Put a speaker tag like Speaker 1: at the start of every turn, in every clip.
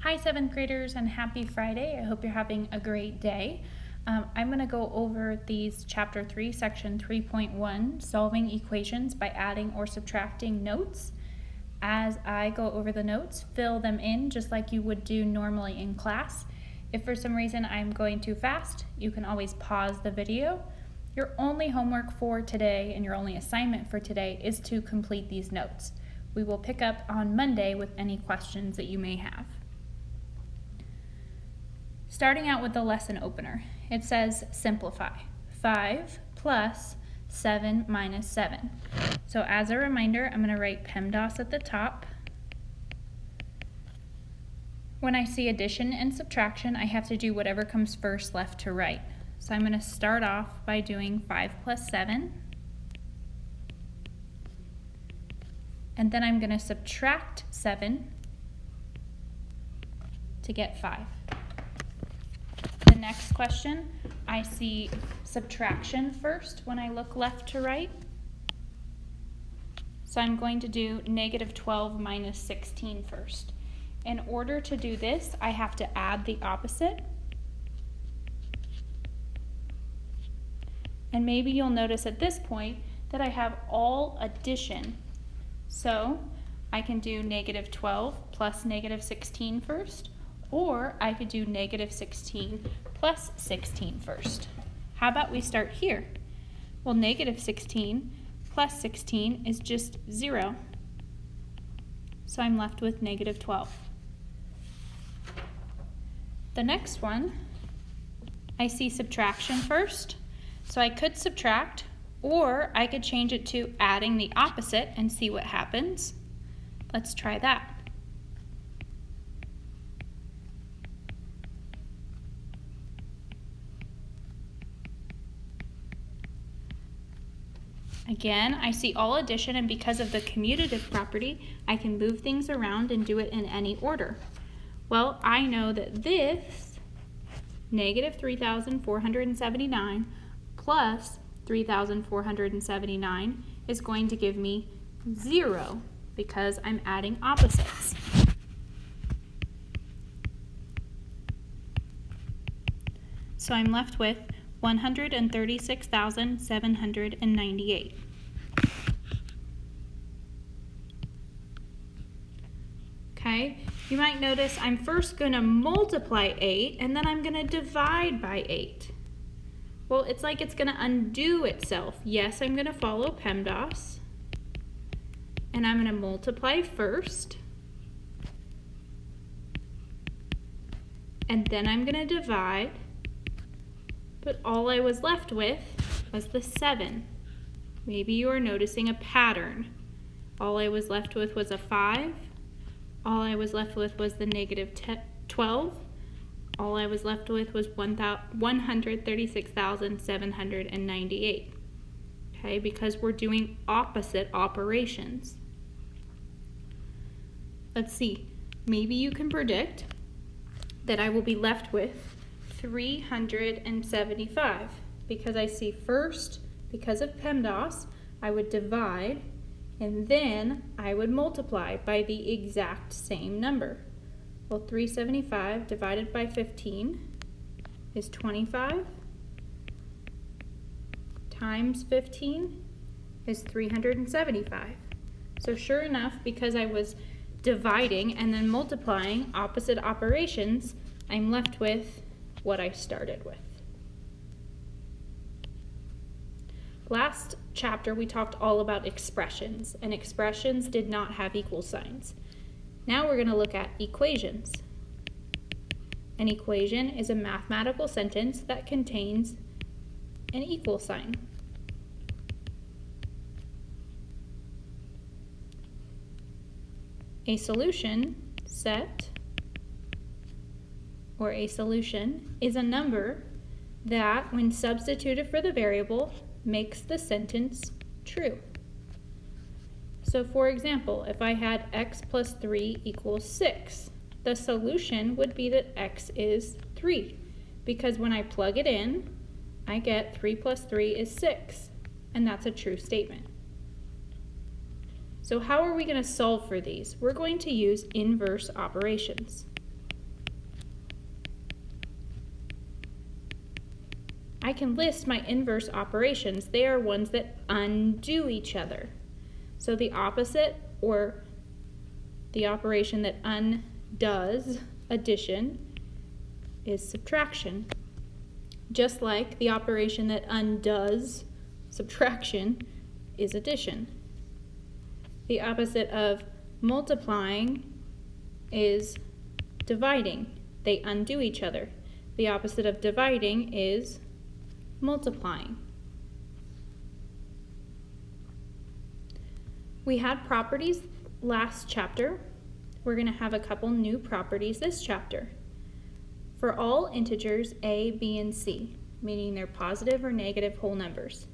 Speaker 1: Hi 7th graders and happy Friday. I hope you're having a great day. I'm going to go over these chapter 3 section 3.1 solving equations by adding or subtracting notes. As I go over the notes, fill them in just like you would do normally in class. If for some reason I'm going too fast, you can always pause the video. Your only homework for today and your only assignment for today is to complete these notes. We will pick up on Monday with any questions that you may have. Starting out with the lesson opener, it says simplify. 5 plus 7 minus 7. So as a reminder, I'm going to write PEMDAS at the top. When I see addition and subtraction, I have to do whatever comes first, left to right. So I'm going to start off by doing 5 plus 7. And then I'm going to subtract 7 to get 5. The next question, I see subtraction first when I look left to right. So I'm going to do negative 12 minus 16 first. In order to do this, I have to add the opposite. And maybe you'll notice at this point that I have all addition. So I can do negative 12 plus negative 16 first, or I could do negative 16 plus 16 first. How about we start here? Well, negative 16 plus 16 is just 0. So I'm left with negative 12. The next one, I see subtraction first. So I could subtract, or I could change it to adding the opposite and see what happens. Let's try that. Again, I see all addition, and because of the commutative property, I can move things around and do it in any order. Well, I know that this negative 3,479 plus 3,479 is going to give me 0 because I'm adding opposites. So I'm left with 136,798. Okay, you might notice I'm first going to multiply 8 and then I'm going to divide by 8. Well, it's like it's going to undo itself. Yes, I'm going to follow PEMDAS, and I'm going to multiply first, and then I'm going to divide. But all I was left with was the 7. Maybe you are noticing a pattern. All I was left with was a 5. All I was left with was the negative 12. All I was left with was 136,798. Okay, because we're doing opposite operations. Let's see. Maybe you can predict that I will be left with 375 because I see first, because of PEMDAS, I would divide and then I would multiply by the exact same number. Well, 375 divided by 15 is 25 times 15 is 375. So sure enough, because I was dividing and then multiplying opposite operations, I'm left with what I started with. Last chapter we talked all about expressions, and expressions did not have equal signs. Now we're going to look at equations. An equation is a mathematical sentence that contains an equal sign. A solution set or a solution is a number that, when substituted for the variable, makes the sentence true. So for example, if I had x plus 3 equals 6, the solution would be that x is 3, because when I plug it in, I get 3 plus 3 is 6, and that's a true statement. So how are we going to solve for these? We're going to use inverse operations. I can list my inverse operations. They are ones that undo each other. So the opposite, or the operation that undoes addition, is subtraction. Just like the operation that undoes subtraction is addition. The opposite of multiplying is dividing. They undo each other. The opposite of dividing is multiplying. We had properties last chapter. We're going to have a couple new properties this chapter. For all integers a, b, and c, meaning they're positive or negative whole numbers,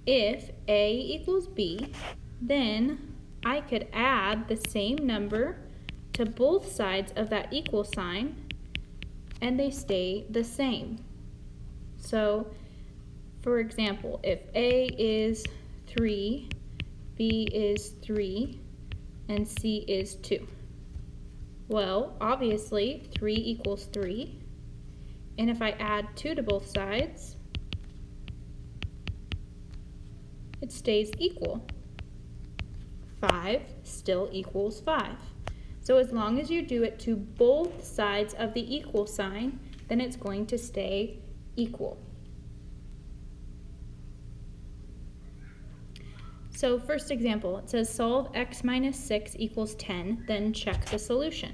Speaker 1: if a equals b, then I could add the same number to both sides of that equal sign and they stay the same. So, for example, if a is 3, b is 3, and c is 2. Well, obviously, 3 equals 3, and if I add 2 to both sides, it stays equal. 5 still equals 5. So as long as you do it to both sides of the equal sign, then it's going to stay equal. So first example, it says solve x minus 6 equals 10, then check the solution.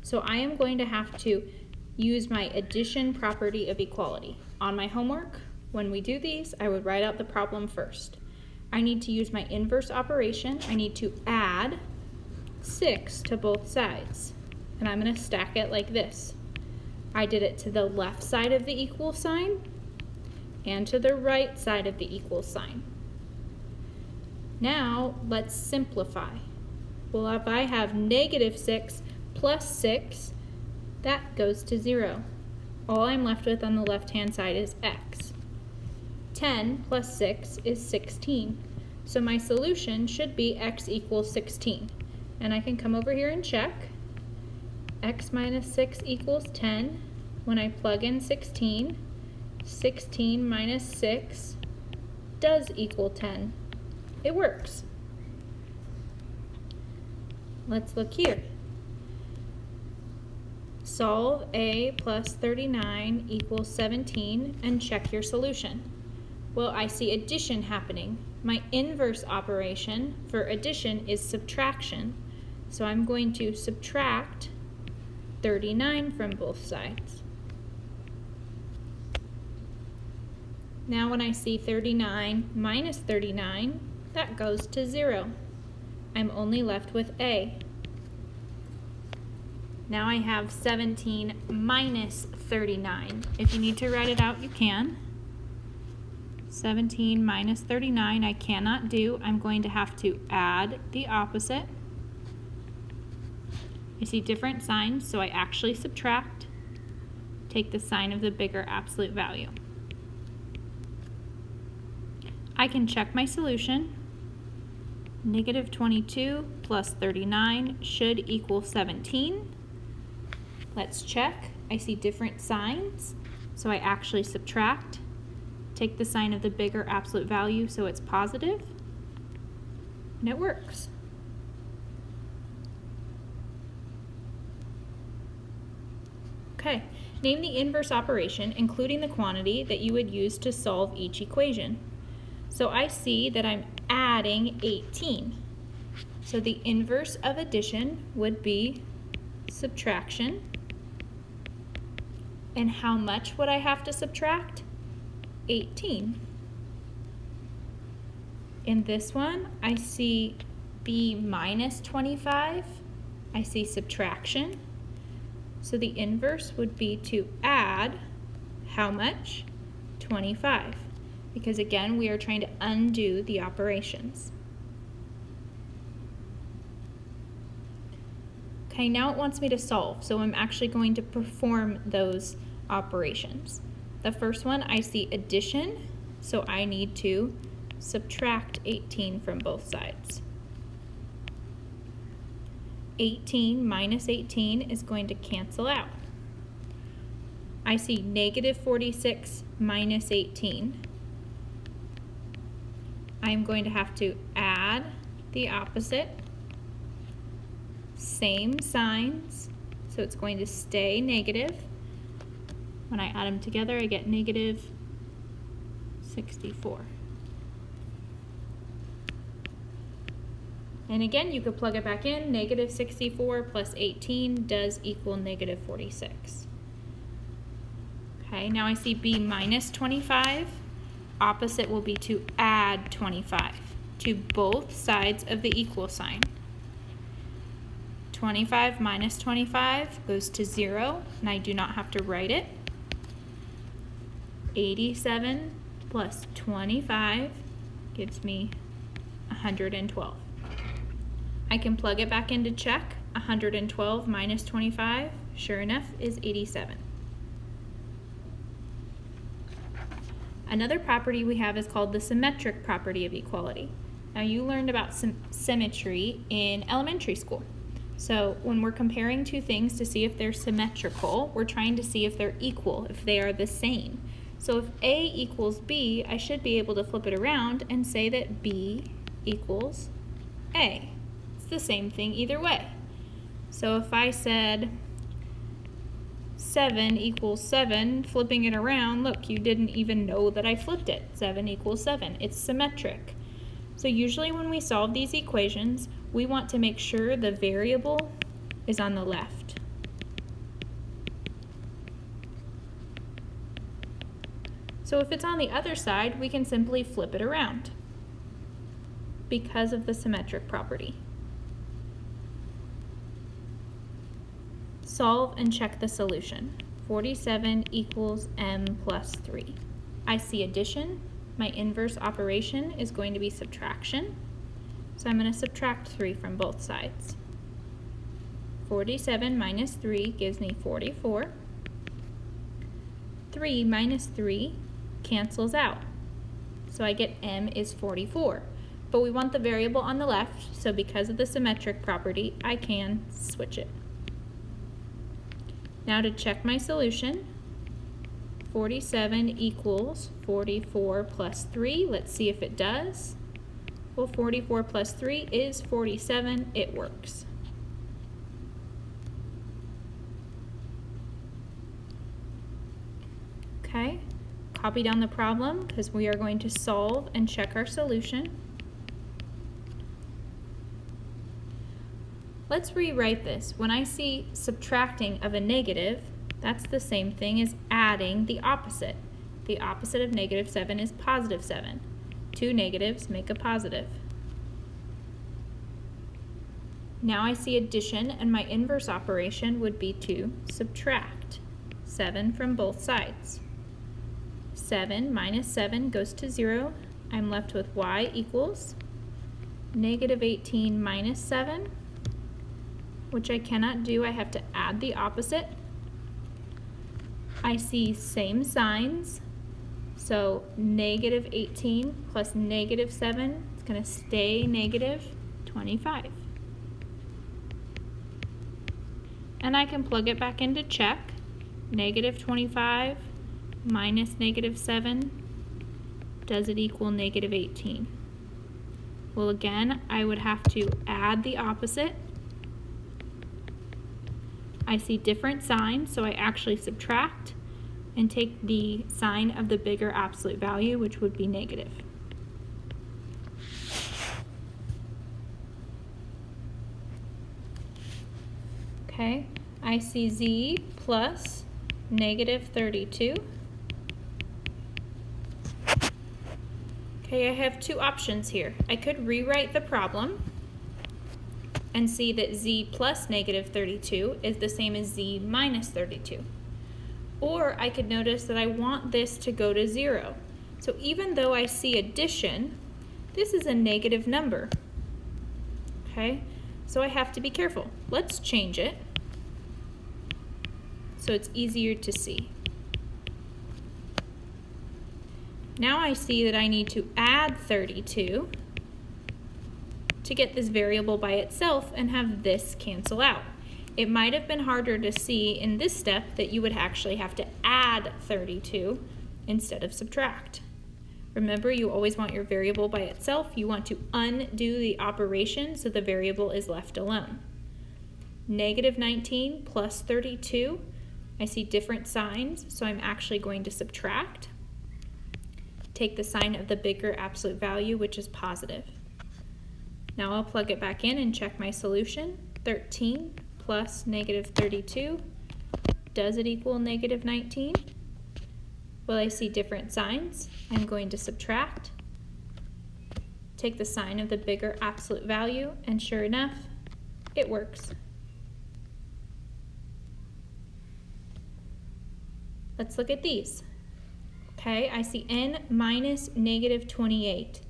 Speaker 1: So I am going to have to use my addition property of equality. On my homework, when we do these, I would write out the problem first. I need to use my inverse operation. I need to add 6 to both sides. And I'm going to stack it like this. I did it to the left side of the equal sign and to the right side of the equal sign. Now, let's simplify. Well, if I have negative 6 plus 6, that goes to 0. All I'm left with on the left-hand side is x. 10 plus 6 is 16. So my solution should be x equals 16. And I can come over here and check. X minus 6 equals 10. When I plug in 16, 16 minus 6 does equal 10. It works. Let's look here. Solve a plus 39 equals 17 and check your solution. Well, I see addition happening. My inverse operation for addition is subtraction. So I'm going to subtract 39 from both sides. Now when I see 39 minus 39, that goes to 0. I'm only left with a. Now I have 17 minus 39. If you need to write it out, you can. 17 minus 39 I cannot do. I'm going to have to add the opposite. I see different signs, so I actually subtract. Take the sign of the bigger absolute value. I can check my solution. Negative 22 plus 39 should equal 17. Let's check. I see different signs, so I actually subtract. Take the sign of the bigger absolute value so it's positive, and it works. Okay, name the inverse operation, including the quantity that you would use to solve each equation. So I see that I'm adding 18. So the inverse of addition would be subtraction. And how much would I have to subtract? 18. In this one, I see b minus 25. I see subtraction. So the inverse would be to add how much? 25. Because again, we are trying to undo the operations. Okay, now it wants me to solve, so I'm actually going to perform those operations. The first one, I see addition, so I need to subtract 18 from both sides. 18 minus 18 is going to cancel out. I see negative 46 minus 18. I'm going to have to add the opposite, same signs, so it's going to stay negative. When I add them together, I get negative 64. And again, you could plug it back in. Negative 64 plus 18 does equal negative 46. Okay, now I see b minus 25. Opposite will be to add 25 to both sides of the equal sign. 25 minus 25 goes to 0, and I do not have to write it. 87 plus 25 gives me 112. I can plug it back in to check. 112 minus 25, sure enough, is 87. Another property we have is called the symmetric property of equality. Now you learned about symmetry in elementary school. So when we're comparing two things to see if they're symmetrical, we're trying to see if they're equal, if they are the same. So if A equals B, I should be able to flip it around and say that B equals A. It's the same thing either way. So if I said 7 equals 7, flipping it around, look, you didn't even know that I flipped it. 7 equals 7. It's symmetric. So usually when we solve these equations, we want to make sure the variable is on the left. So if it's on the other side, we can simply flip it around because of the symmetric property. Solve and check the solution. 47 equals m plus 3. I see addition. My inverse operation is going to be subtraction. So I'm going to subtract 3 from both sides. 47 minus 3 gives me 44. 3 minus 3 cancels out. So I get m is 44. But we want the variable on the left, so because of the symmetric property, I can switch it. Now to check my solution, 47 equals 44 plus 3. Let's see if it does. Well, 44 plus 3 is 47. It works. Okay, copy down the problem because we are going to solve and check our solution. Let's rewrite this. When I see subtracting of a negative, that's the same thing as adding the opposite. The opposite of negative 7 is positive 7. Two negatives make a positive. Now I see addition, and my inverse operation would be to subtract 7 from both sides. 7 minus 7 goes to 0. I'm left with y equals negative 18 minus 7, which I cannot do. I have to add the opposite. I see same signs, so negative 18 plus negative 7 is going to stay negative 25. And I can plug it back into check. Negative 25 minus negative 7, does it equal negative 18? Well, again, I would have to add the opposite. I see different signs, so I actually subtract and take the sign of the bigger absolute value, which would be negative. Okay, I see z plus negative 32. Okay, I have two options here. I could rewrite the problem and see that z plus negative 32 is the same as z minus 32. Or I could notice that I want this to go to 0. So even though I see addition, this is a negative number. Okay, so I have to be careful. Let's change it so it's easier to see. Now I see that I need to add 32 to get this variable by itself and have this cancel out. it might have been harder to see in this step that you would actually have to add 32 instead of subtract. Remember, you always want your variable by itself. You want to undo the operation so the variable is left alone. Negative 19 plus 32, I see different signs, so I'm actually going to subtract. Take the sign of the bigger absolute value, which is positive. Now I'll plug it back in and check my solution. 13 plus negative 32, does it equal negative 19? Well, I see different signs. I'm going to subtract. Take the sign of the bigger absolute value, and sure enough, it works. Let's look at these. Okay, I see n minus negative 28.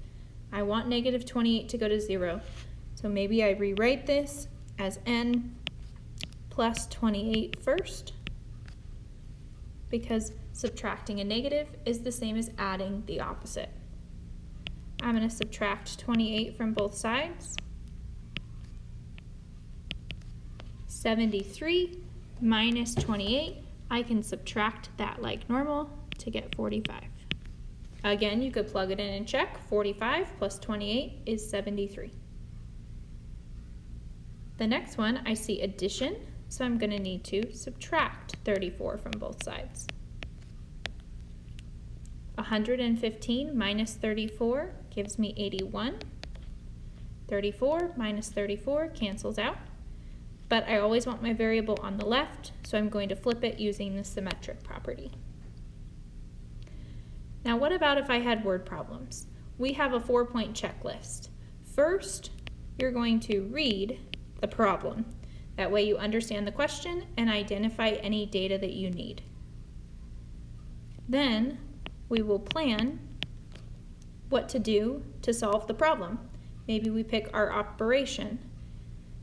Speaker 1: I want negative 28 to go to 0. So maybe I rewrite this as n plus 28 first, because subtracting a negative is the same as adding the opposite. I'm going to subtract 28 from both sides. 73 minus 28. I can subtract that like normal to get 45. Again, you could plug it in and check. 45 plus 28 is 73. The next one, I see addition, so I'm going to need to subtract 34 from both sides. 115 minus 34 gives me 81. 34 minus 34 cancels out. But I always want my variable on the left, so I'm going to flip it using the symmetric property. Now what about if I had word problems? We have a 4-point checklist. First, you're going to read the problem. That way you understand the question and identify any data that you need. Then we will plan what to do to solve the problem. Maybe we pick our operation.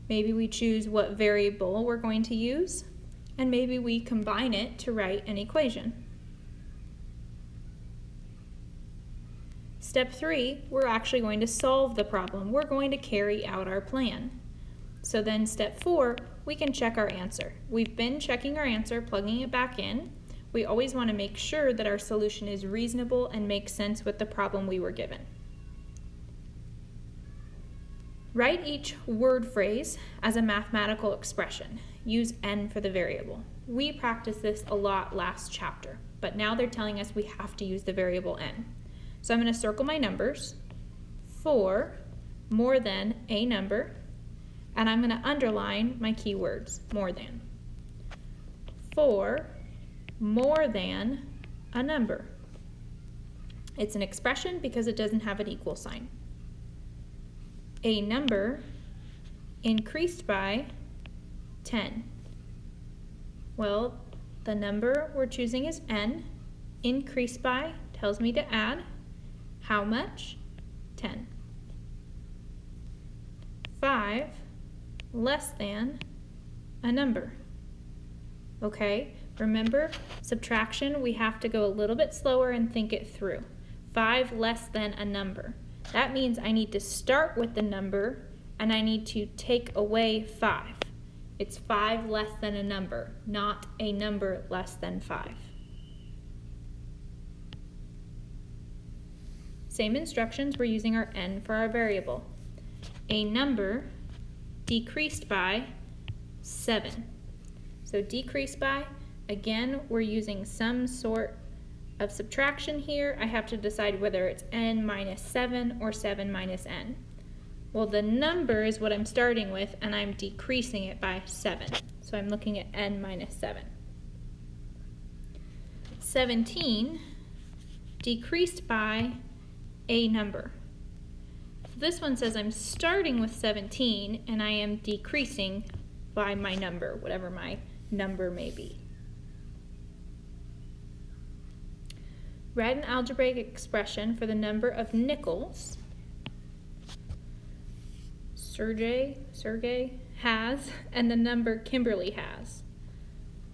Speaker 1: Maybe we choose what variable we're going to use, and maybe we combine it to write an equation. Step 3, we're actually going to solve the problem. We're going to carry out our plan. So then step 4, we can check our answer. We've been checking our answer, plugging it back in. We always want to make sure that our solution is reasonable and makes sense with the problem we were given. Write each word phrase as a mathematical expression. Use n for the variable. We practiced this a lot last chapter, but now they're telling us we have to use the variable n. So I'm going to circle my numbers. 4 more than a number, and I'm going to underline my keywords, more than. 4 more than a number. It's an expression because it doesn't have an equal sign. A number increased by 10. Well, the number we're choosing is n. Increased by tells me to add. How much? 10. 5 less than a number. Okay, remember, subtraction, we have to go a little bit slower and think it through. 5 less than a number. That means I need to start with the number and I need to take away 5. It's 5 less than a number, not a number less than 5. Same instructions, we're using our n for our variable. A number decreased by 7. So decreased by, again, we're using some sort of subtraction here. I have to decide whether it's n minus 7 or 7 minus n. Well, the number is what I'm starting with, and I'm decreasing it by 7. So I'm looking at n minus 7. 17 decreased by a number. So this one says I'm starting with 17, and I am decreasing by my number, whatever my number may be. Write an algebraic expression for the number of nickels Sergey has and the number Kimberly has.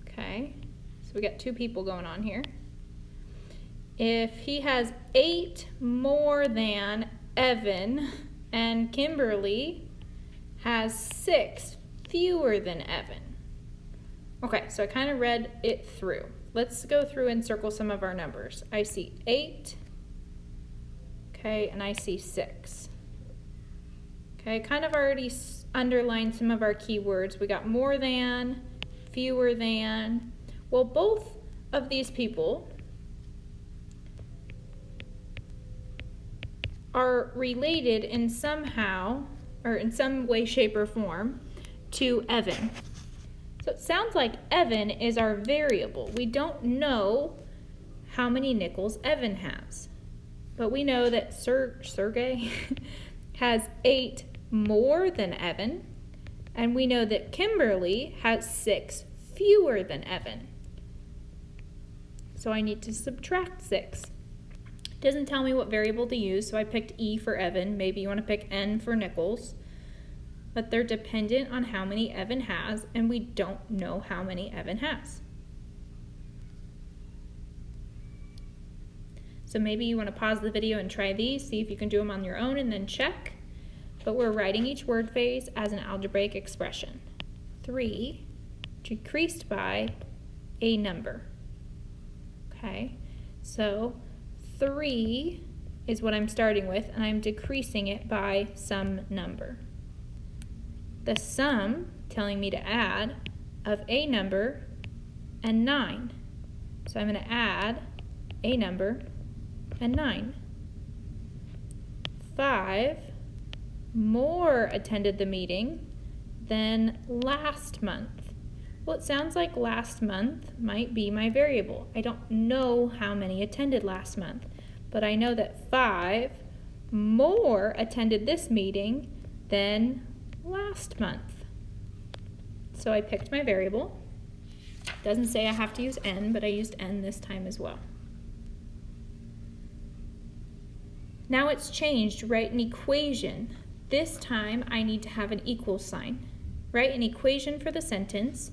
Speaker 1: Okay, so we got 2 people going on here. If he has 8 more than Evan and Kimberly has 6 fewer than Evan. Okay, so I kind of read it through. Let's go through and circle some of our numbers. I see 8, okay, and I see 6. Okay, I kind of already underlined some of our keywords. We got more than, fewer than. Well, both of these people are related in somehow, or in some way, shape, or form, to Evan. So it sounds like Evan is our variable. We don't know how many nickels Evan has, but we know that Sergey has 8 more than Evan, and we know that Kimberly has 6 fewer than Evan. So I need to subtract 6. It doesn't tell me what variable to use, so I picked E for Evan. Maybe you want to pick N for nickels. But they're dependent on how many Evan has, and we don't know how many Evan has. So maybe you want to pause the video and try these, see if you can do them on your own, and then check. But we're writing each word phrase as an algebraic expression. 3 decreased by a number. Okay, so 3 is what I'm starting with, and I'm decreasing it by some number. The sum telling me to add of a number and 9. So I'm going to add a number and 9. 5 more attended the meeting than last month. Well, it sounds like last month might be my variable. I don't know how many attended last month, but I know that 5 more attended this meeting than last month. So I picked my variable. Doesn't say I have to use n, but I used n this time as well. Now it's changed. Write an equation. This time I need to have an equal sign. Write an equation for the sentence.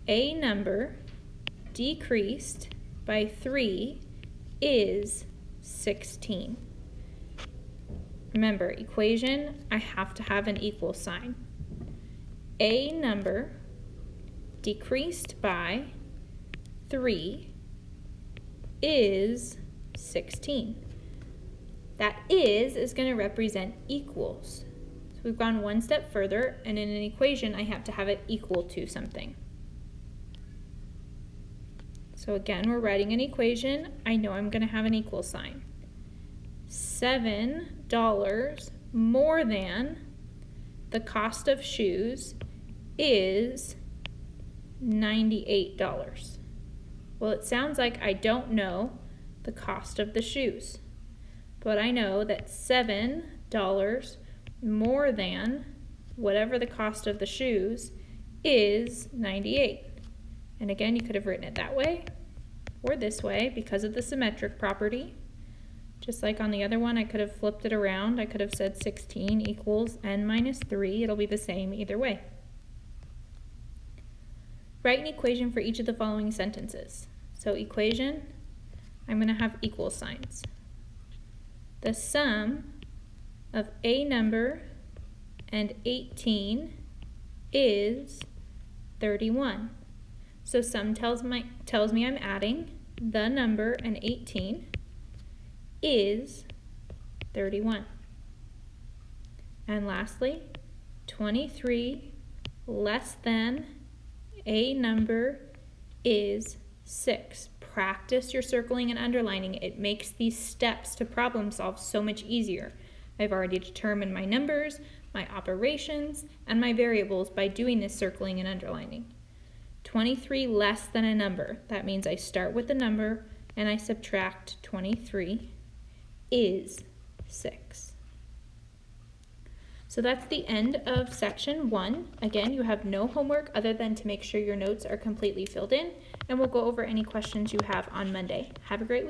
Speaker 1: A number decreased by 3 is 16. Remember, equation, I have to have an equal sign. A number decreased by 3 is 16. That is going to represent equals. So we've gone one step further, and in an equation, I have to have it equal to something. So again, we're writing an equation. I know I'm going to have an equal sign. $7 more than the cost of shoes is $98. Well, it sounds like I don't know the cost of the shoes, but I know that $7 more than whatever the cost of the shoes is $98. And again, you could have written it that way or this way because of the symmetric property. Just like on the other one, I could have flipped it around. I could have said 16 equals n minus 3. It'll be the same either way. Write an equation for each of the following sentences. So equation, I'm going to have equal signs. The sum of a number and 18 is 31. So sum tells me I'm adding the number and 18 is 31. And lastly, 23 less than a number is 6. Practice your circling and underlining. It makes these steps to problem solve so much easier. I've already determined my numbers, my operations, and my variables by doing this circling and underlining. 23 less than a number. That means I start with the number and I subtract 23 is 6. So that's the end of section 1. Again, you have no homework other than to make sure your notes are completely filled in, and we'll go over any questions you have on Monday. Have a great week.